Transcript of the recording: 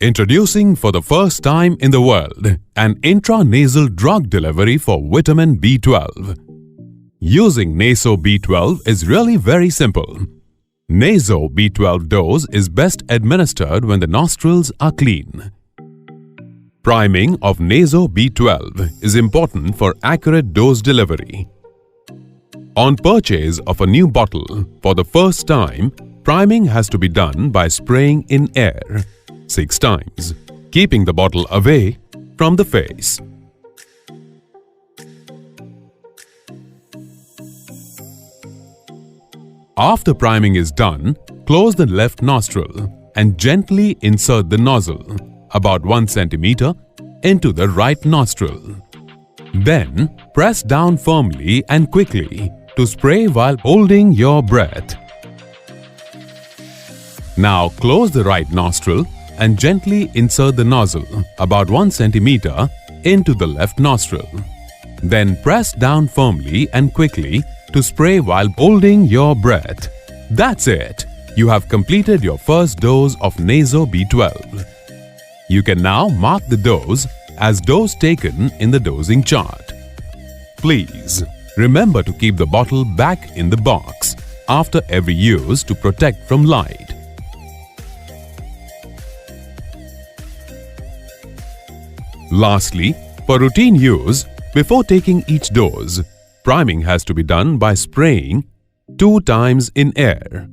Introducing for the first time in the world an intranasal drug delivery for vitamin B12. Using Naso B12 is really very simple. Naso B12 dose is best administered when the nostrils are clean. Priming of Naso B12 is important for accurate dose delivery. On purchase of a new bottle, for the first time, priming has to be done by spraying in air 6 times, keeping the bottle away from the face. After priming is done, close the left nostril and gently insert the nozzle about 1 centimeter into the right nostril. Then press down firmly and quickly to spray while holding your breath. Now close the right nostril and gently insert the nozzle about 1 centimeter into the left nostril. Then press down firmly and quickly to spray while holding your breath. That's it! You have completed your first dose of Naso B12. You can now mark the dose as dose taken in the dosing chart. Please remember to keep the bottle back in the box after every use to protect from light. Lastly, for routine use, before taking each dose, priming has to be done by spraying 2 times in air.